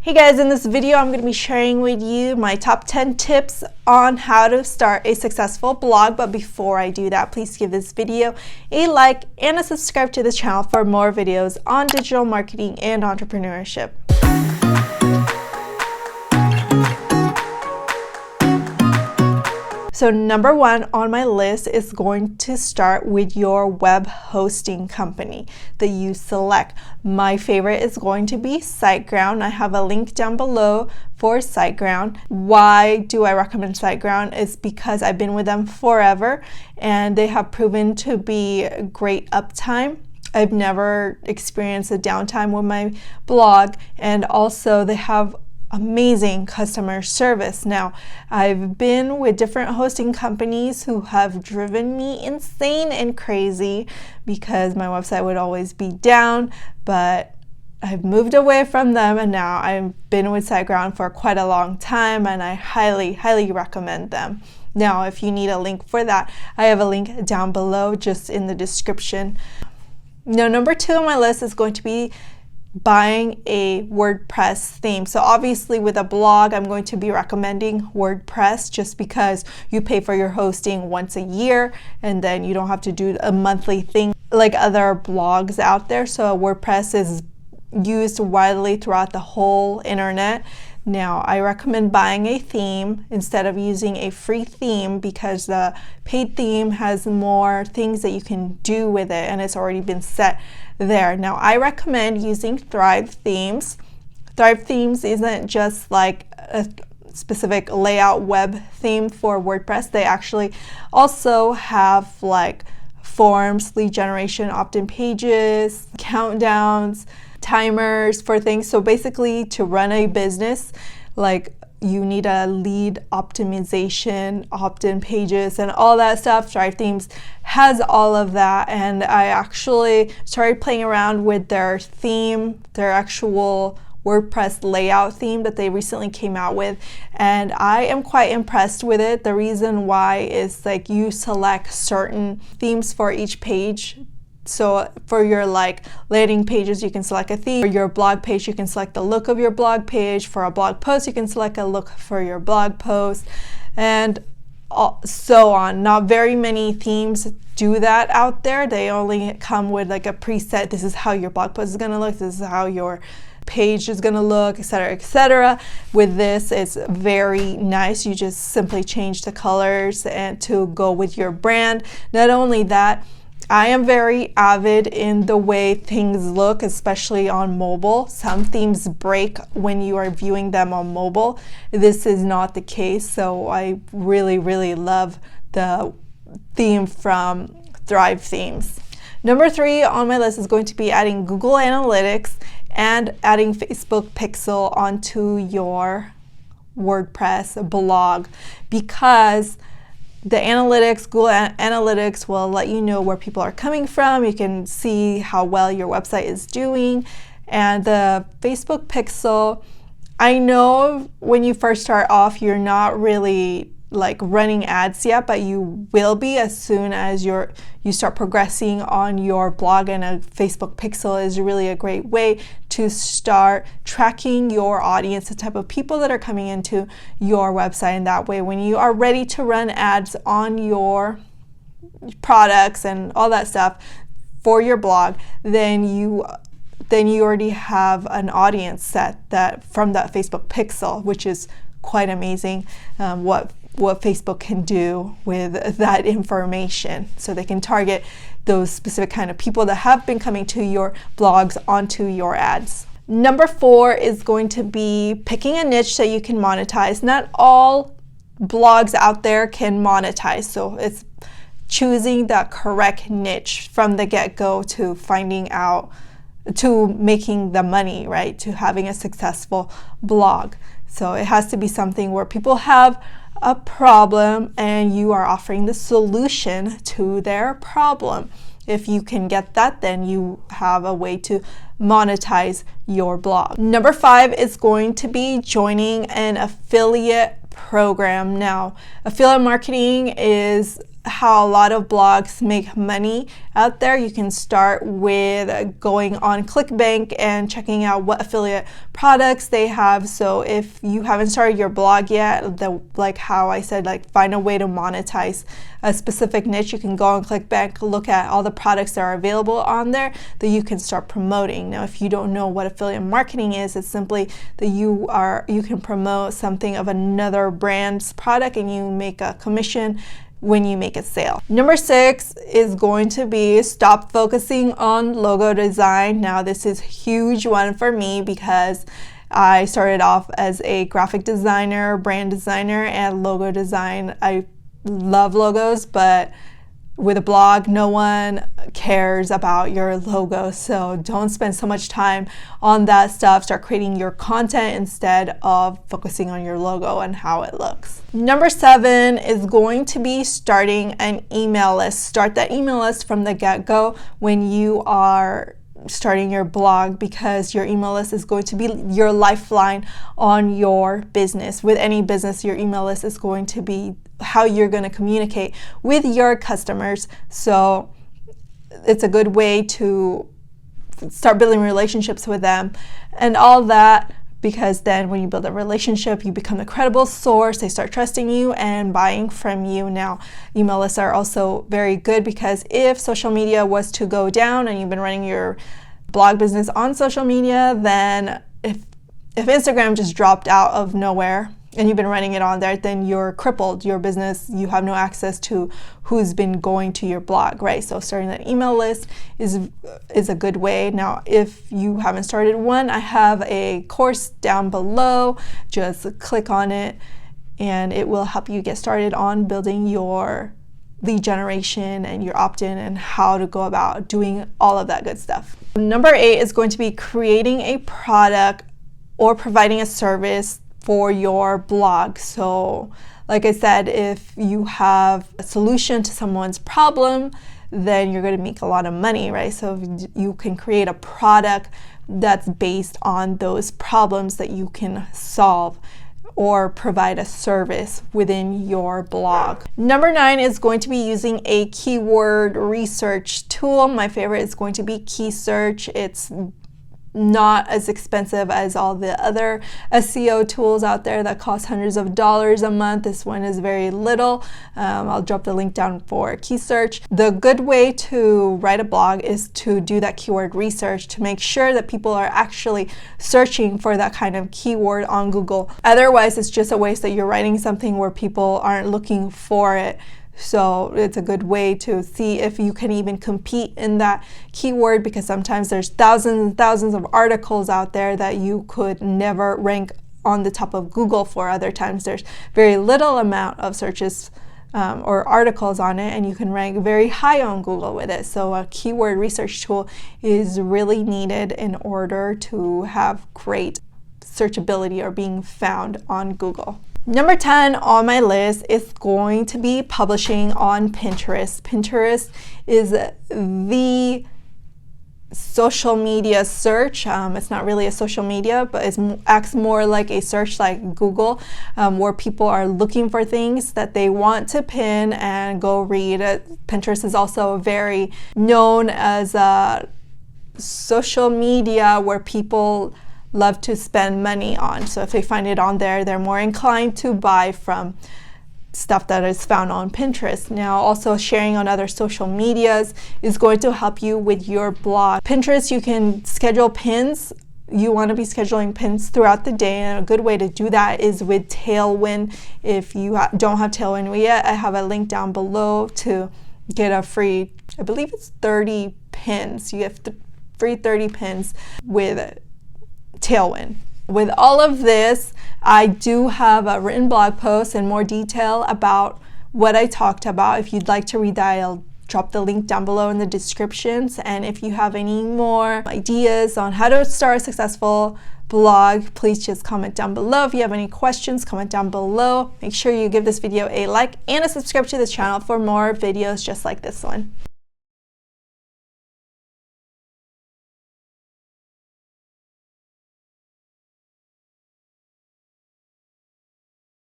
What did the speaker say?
Hey guys, in this video I'm going to be sharing with you my top 10 tips on how to start a successful blog. But before I do that, please give this video a like and a subscribe to this channel for more videos on digital marketing and entrepreneurship. So number one on my list is going to start with your web hosting company that you select. My favorite is going to be SiteGround. I have a link down below for SiteGround. Why do I recommend SiteGround? It's because I've been with them forever and they have proven to be great uptime. I've never experienced a downtime with my blog, and also they have amazing customer service. Now, I've been with different hosting companies who have driven me insane and crazy because my website would always be down, but I've moved away from them and now I've been with SiteGround for quite a long time and I highly recommend them. Now, if you need a link for that, I have a link down below just in the description. Now, number two on my list is going to be buying a WordPress theme. So obviously with a blog, I'm going to be recommending WordPress just because you pay for your hosting once a year and then you don't have to do a monthly thing like other blogs out there. So WordPress is used widely throughout the whole internet. Now, I recommend buying a theme instead of using a free theme because the paid theme has more things that you can do with it and it's already been set there. Now, I recommend using Thrive Themes. Thrive Themes isn't just like a specific layout web theme for WordPress. They actually also have like forms, lead generation, opt-in pages, countdowns, timers for things. So basically to run a business, like you need a lead optimization, opt-in pages and all that stuff. Thrive Themes has all of that, and I actually started playing around with their theme, their actual WordPress layout theme that they recently came out with, and I am quite impressed with it. The reason why is like you select certain themes for each page. So for your like landing pages, you can select a theme. For your blog page, you can select the look of your blog page. For a blog post, you can select a look for your blog post, and so on. Not very many themes do that out there. They only come with like a preset. This is how your blog post is going to look. This is how your page is going to look, etc., etc. With this, it's very nice. You just simply change the colors and to go with your brand. Not only that, I am very avid in the way things look, especially on mobile. Some themes break when you are viewing them on mobile. This is not the case, so I really love the theme from Thrive Themes. Number three on my list is going to be adding Google Analytics and adding Facebook Pixel onto your WordPress blog, because the analytics, Google Analytics will let you know where people are coming from. You can see how well your website is doing. And the Facebook Pixel, I know when you first start off, you're not really like running ads yet, but you will be as soon as you start progressing on your blog, and a Facebook Pixel is really a great way to start tracking your audience, the type of people that are coming into your website. And that way, when you are ready to run ads on your products and all that stuff for your blog, then you already have an audience set that from that Facebook Pixel, which is quite amazing. What Facebook can do with that information. So they can target those specific kind of people that have been coming to your blogs onto your ads. Number four is going to be picking a niche that you can monetize. Not all blogs out there can monetize, so it's choosing the correct niche from the get-go to finding out, to making the money, right? To having a successful blog. So it has to be something where people have a problem and you are offering the solution to their problem. If you can get that, then you have a way to monetize your blog. Number five is going to be joining an affiliate program. Now, affiliate marketing how a lot of blogs make money out there. You can start with going on ClickBank and checking out what affiliate products they have. So if you haven't started your blog yet, like how I said, like find a way to monetize a specific niche, you can go on ClickBank, look at all the products that are available on there that you can start promoting. Now, if you don't know what affiliate marketing is, it's simply that you can promote something of another brand's product and you make a commission when you make a sale. Number 6 is going to be stop focusing on logo design. Now, this is a huge one for me because I started off as a graphic designer, brand designer, and logo design. I love logos, but with a blog, no one cares about your logo. So don't spend so much time on that stuff. Start creating your content instead of focusing on your logo and how it looks. Number 7 is going to be starting an email list. Start that email list from the get-go when you are starting your blog, because your email list is going to be your lifeline on your business. With any business, your email list is going to be how you're going to communicate with your customers. So it's a good way to start building relationships with them and all that, because then when you build a relationship, you become a credible source. They start trusting you and buying from you. Now, email lists are also very good because if social media was to go down and you've been running your blog business on social media, then if Instagram just dropped out of nowhere and you've been running it on there, then you're crippled. Your business, you have no access to who's been going to your blog, right? So starting that email list is a good way. Now, if you haven't started one, I have a course down below. Just click on it and it will help you get started on building your lead generation and your opt-in and how to go about doing all of that good stuff. Number 8 is going to be creating a product or providing a service for your blog. So like I said, if you have a solution to someone's problem, then you're going to make a lot of money, right? So you can create a product that's based on those problems that you can solve, or provide a service within your blog. Number 9 is going to be using a keyword research tool. My favorite is going to be Keysearch. It's not as expensive as all the other SEO tools out there that cost hundreds of dollars a month. This one is very little. I'll drop the link down for Keysearch. The good way to write a blog is to do that keyword research to make sure that people are actually searching for that kind of keyword on Google. Otherwise, it's just a waste that you're writing something where people aren't looking for it. So it's a good way to see if you can even compete in that keyword, because sometimes there's thousands and thousands of articles out there that you could never rank on the top of Google for. Other times there's very little amount of searches or articles on it, and you can rank very high on Google with it. So a keyword research tool is really needed in order to have great searchability or being found on Google. Number 10 on my list is going to be publishing on Pinterest. Pinterest is the social media search. It's not really a social media, but it acts more like a search like Google, where people are looking for things that they want to pin and go read. Pinterest is also very known as a social media where people love to spend money on. So if they find it on there, they're more inclined to buy from stuff that is found on Pinterest. Now, also sharing on other social medias is going to help you with your blog. Pinterest, you can schedule pins. You want to be scheduling pins throughout the day, and a good way to do that is with Tailwind. If you don't have Tailwind yet, I have a link down below to get a free, I believe it's 30 pins. You get free 30 pins with Tailwind. With all of this, I do have a written blog post in more detail about what I talked about. If you'd like to read that, I'll drop the link down below in the descriptions. And if you have any more ideas on how to start a successful blog, please just comment down below. If you have any questions, comment down below. Make sure you give this video a like and a subscribe to this channel for more videos just like this one.